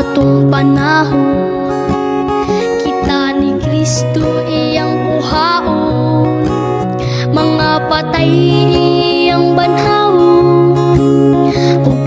atong panahon, kita ni Kristo iyang kuhaon, mga patay iyang banhawon, ug